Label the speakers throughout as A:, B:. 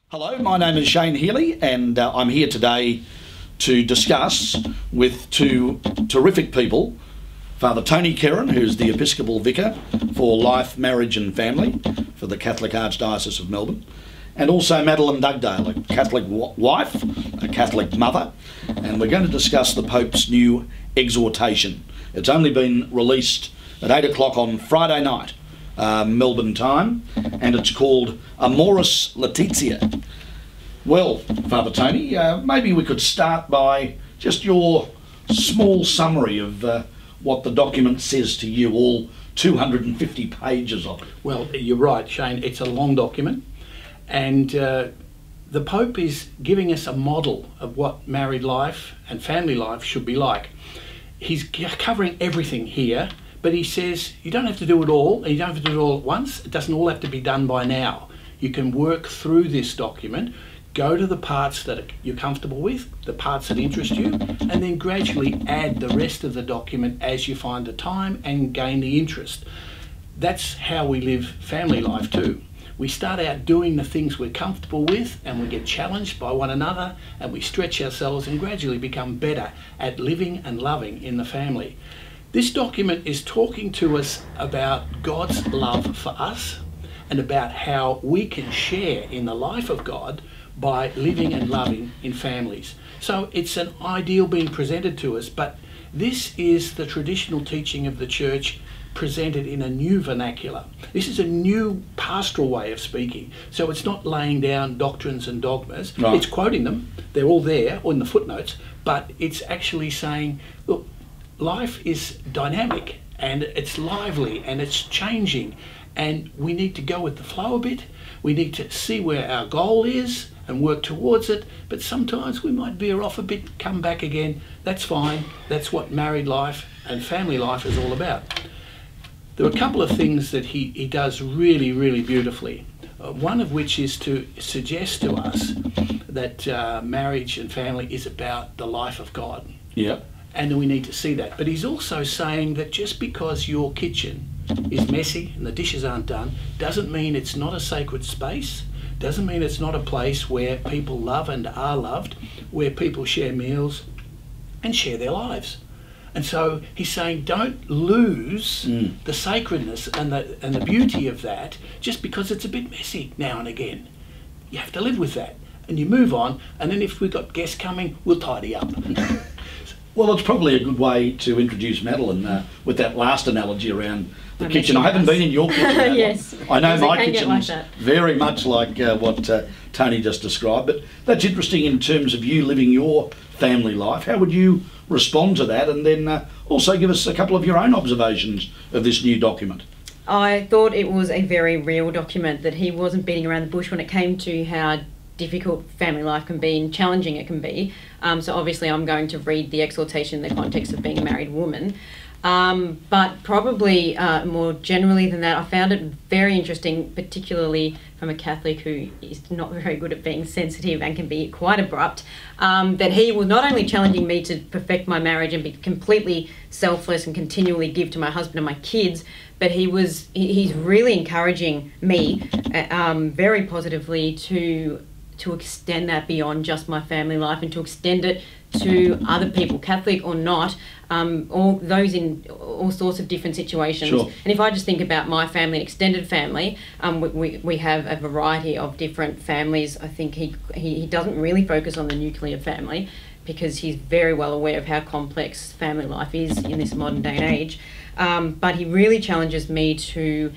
A: Hello, my name is Shane Healy and I'm here today to discuss with two terrific people, Father Tony Kerin, who's the Episcopal Vicar for Life, Marriage and Family for the Catholic Archdiocese of Melbourne, and also Madeline Dugdale, a Catholic wife, a Catholic mother, and we're going to discuss the Pope's new exhortation. It's only been released at 8 o'clock on Friday night, Melbourne time, and it's called Amoris Laetitia. Well, Father Tony, maybe we could start by just your small summary of what the document says to you, all 250 pages of it.
B: Well, you're right, Shane, it's a long document, and the Pope is giving us a model of what married life and family life should be like. He's covering everything here, but he says you don't have to do it all, and you don't have to do it all at once. It doesn't all have to be done by now. You can work through this document, go to the parts that you're comfortable with, the parts that interest you, and then gradually add the rest of the document as you find the time and gain the interest. That's how we live family life too. We start out doing the things we're comfortable with, and we get challenged by one another, and we stretch ourselves and gradually become better at living and loving in the family. This document is talking to us about God's love for us and about how we can share in the life of God by living and loving in families. So it's an ideal being presented to us, but this is the traditional teaching of the Church presented in a new vernacular. This is a new pastoral way of speaking. So it's not laying down doctrines and dogmas. Right. It's quoting them. They're all there in the footnotes, but it's actually saying, look, life is dynamic and it's lively and it's changing, and we need to go with the flow a bit. We need to see where our goal is and work towards it, but sometimes we might veer off a bit, come back again. That's fine. That's what married life and family life is all about. There are a couple of things that he does really, really beautifully. One of which is to suggest to us that marriage and family is about the life of God.
A: Yeah.
B: And we need to see that. But he's also saying that just because your kitchen is messy and the dishes aren't done doesn't mean it's not a sacred space, doesn't mean it's not a place where people love and are loved, where people share meals and share their lives. And so he's saying don't lose the sacredness and the beauty of that just because it's a bit messy now and again. You have to live with that and you move on, and then if we've got guests coming, we'll tidy up.
A: Well, it's probably a good way to introduce Madeline with that last analogy around the kitchen. I haven't been in your kitchen, Madeline.
C: Yes.
A: I know my
C: kitchen's
A: kitchen's very much like what Tony just described, but that's interesting in terms of you living your family life. How would you respond to that? And then also give us a couple of your own observations of this new document.
C: I thought it was a very real document, that he wasn't beating around the bush when it came to how difficult family life can be and challenging it can be. So obviously I'm going to read the exhortation in the context of being a married woman. But probably more generally than that, I found it very interesting, particularly from a Catholic who is not very good at being sensitive and can be quite abrupt, that he was not only challenging me to perfect my marriage and be completely selfless and continually give to my husband and my kids, but he's really encouraging me very positively to extend that beyond just my family life and to extend it to other people, Catholic or not, all those in all sorts of different situations.
A: Sure.
C: And if I just think about my family and extended family, we have a variety of different families. I think he doesn't really focus on the nuclear family because he's very well aware of how complex family life is in this modern day and age. But he really challenges me to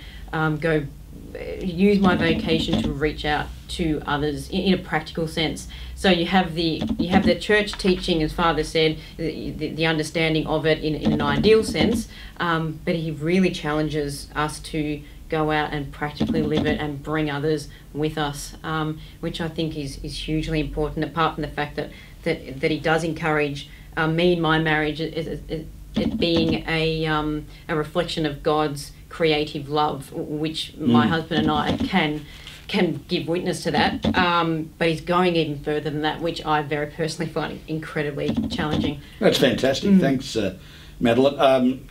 C: use my vocation to reach out to others in a practical sense. So you have the church teaching, as Father said, the understanding of it in an ideal sense, but he really challenges us to go out and practically live it and bring others with us, which I think is hugely important, apart from the fact that he does encourage me in my marriage it being a reflection of God's creative love, which my husband and I can give witness to that, but he's going even further than that, which I very personally find incredibly challenging.
A: That's fantastic. Thanks, Madeline.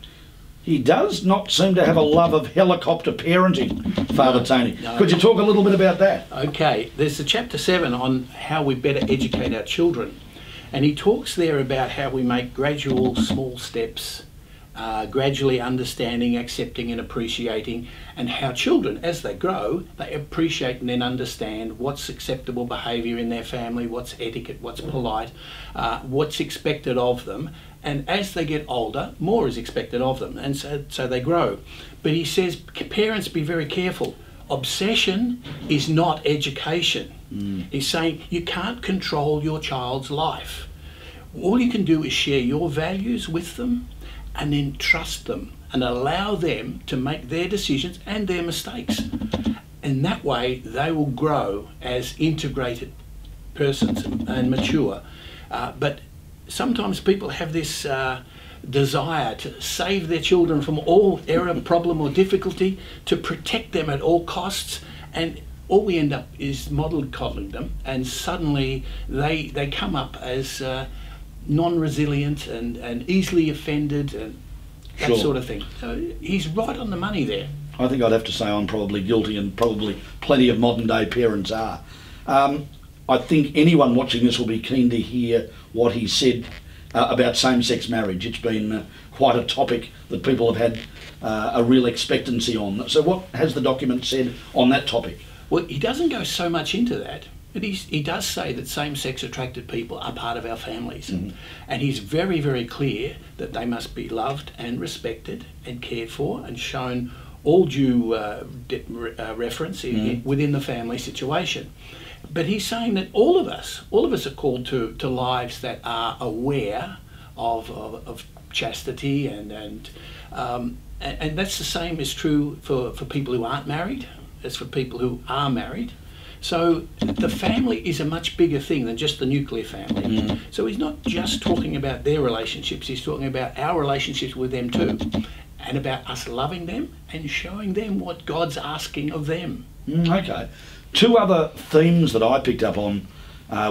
A: He does not seem to have a love of helicopter parenting, Father Tony.
B: No.
A: Could you talk a little bit about that?
B: Okay, there's a chapter 7 on how we better educate our children. And he talks there about how we make gradual small steps, gradually understanding, accepting and appreciating, and how children, as they grow, they appreciate and then understand what's acceptable behaviour in their family, what's etiquette, what's polite, what's expected of them. And as they get older, more is expected of them, and so they grow. But he says, parents, be very careful. Obsession is not education. He's saying you can't control your child's life. All you can do is share your values with them and then trust them and allow them to make their decisions and their mistakes. And that way they will grow as integrated persons and mature. But sometimes people have this desire to save their children from all error, problem or difficulty, to protect them at all costs, and all we end up is coddling them, and suddenly they come up as non-resilient and easily offended and that
A: Sure.
B: sort of thing. So he's right on the money there.
A: I think I'd have to say I'm probably guilty, and probably plenty of modern day parents are. I think anyone watching this will be keen to hear what he said about same-sex marriage. It's been quite a topic that people have had a real expectancy on. So what has the document said on that topic?
B: Well, he doesn't go so much into that, but he does say that same-sex attracted people are part of our families. And he's very, very clear that they must be loved and respected and cared for and shown all due reference within the family situation. But he's saying that all of us are called to lives that are aware of chastity, and that's the same is true for people who aren't married as for people who are married. So the family is a much bigger thing than just the nuclear family. So he's not just talking about their relationships, he's talking about our relationships with them too, and about us loving them and showing them what God's asking of them.
A: Okay. Two other themes that I picked up on,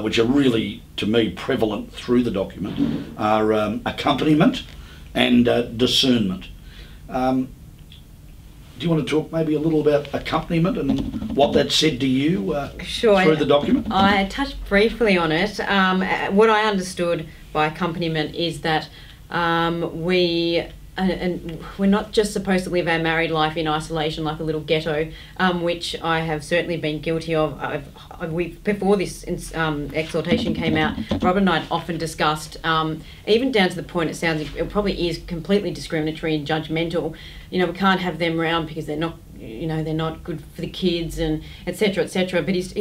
A: which are really, to me, prevalent through the document, are accompaniment and discernment. Do you want to talk maybe a little about accompaniment and what that said to you
C: Sure.
A: through the document?
C: I touched briefly on it. What I understood by accompaniment is that and we're not just supposed to live our married life in isolation like a little ghetto, which I have certainly been guilty of. Before this exhortation came out, Robert and I had often discussed, even down to the point it probably is completely discriminatory and judgmental. We can't have them around because they're not, they're not good for the kids, and etc. etc. But he's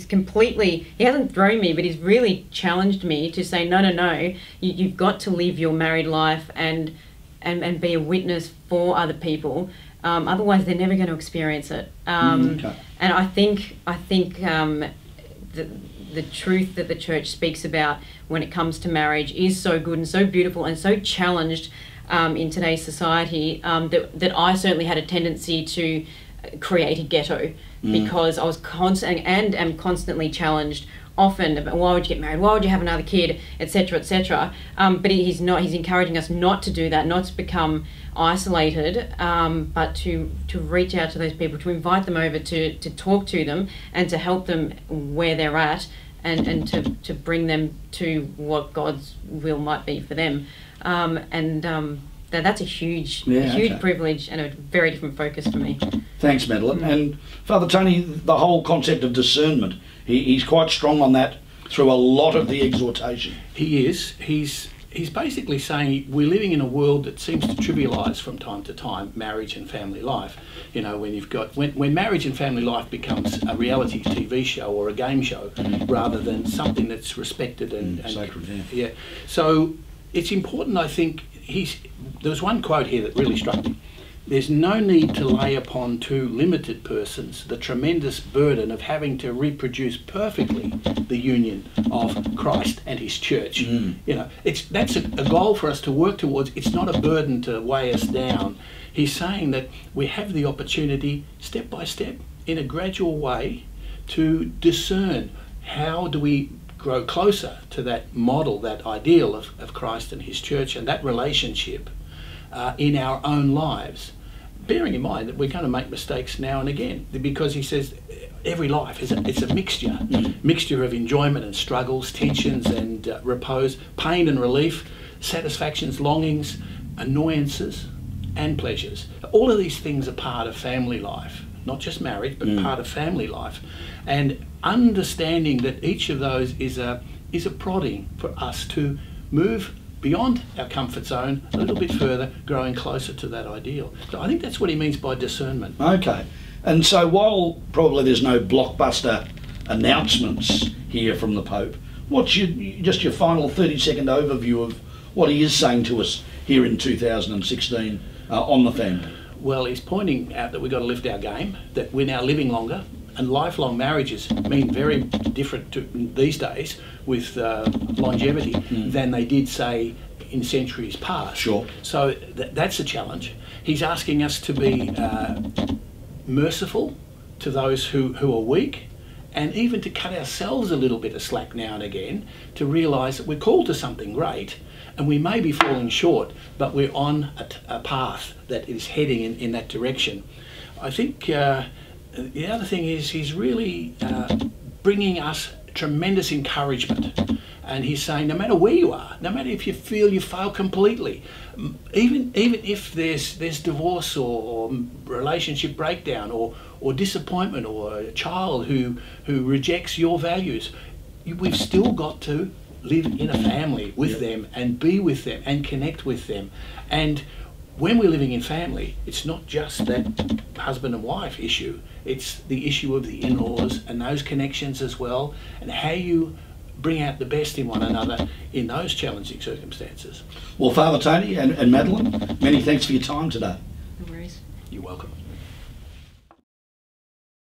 C: completely, he hasn't thrown me, but he's really challenged me to say no, you've got to live your married life and be a witness for other people. Otherwise, they're never going to experience it.
A: Okay.
C: And I think the truth that the church speaks about when it comes to marriage is so good and so beautiful and so challenged in today's society, that I certainly had a tendency to create a ghetto because I was constant and am constantly challenged often about why would you get married, why would you have another kid, etc. etc. But he's encouraging us not to do that, not to become isolated, but to reach out to those people, to invite them over, to talk to them and to help them where they're at, and to bring them to what God's will might be for them. That's a huge privilege and a very different focus for me.
A: Thanks, Madeline. And Father Tony, the whole concept of discernment, he's quite strong on that through a lot of the exhortation.
B: He is. He's basically saying we're living in a world that seems to trivialise from time to time marriage and family life. When marriage and family life becomes a reality TV show or a game show rather than something that's respected and
A: sacred.
B: Yeah. So it's important, I think. There was one quote here that really struck me. There's no need to lay upon two limited persons the tremendous burden of having to reproduce perfectly the union of Christ and his church. That's a goal for us to work towards. It's not a burden to weigh us down. He's saying that we have the opportunity, step by step, in a gradual way, to discern how do we grow closer to that model, that ideal of Christ and his church and that relationship, in our own lives, bearing in mind that we're going to make mistakes now and again, because he says every life is it's a mixture of enjoyment and struggles, tensions and repose, pain and relief, satisfactions, longings, annoyances and pleasures. All of these things are part of family life, not just marriage, but part of family life. And understanding that each of those is a prodding for us to move beyond our comfort zone a little bit further, growing closer to that ideal. So I think that's what he means by discernment.
A: Okay. And so while probably there's no blockbuster announcements here from the Pope, what's your final 30-second overview of what he is saying to us here in 2016 on the family?
B: Well, he's pointing out that we've got to lift our game, that we're now living longer, and lifelong marriages mean very different these days with longevity than they did, say, in centuries past.
A: Sure.
B: So that's a challenge. He's asking us to be merciful to those who are weak, and even to cut ourselves a little bit of slack now and again, to realise that we're called to something great, and we may be falling short, but we're on a path that is heading in that direction. I think the other thing is he's really bringing us tremendous encouragement. And he's saying no matter where you are, no matter if you feel you fail completely, even if there's divorce or relationship breakdown or disappointment or a child who rejects your values, we've still got to live in a family with them and be with them and connect with them. And when we're living in family, it's not just that husband and wife issue, it's the issue of the in-laws and those connections as well, and how you bring out the best in one another in those challenging circumstances.
A: Well, Father Tony and Madeline, many thanks for your time today.
C: No worries.
B: You're welcome.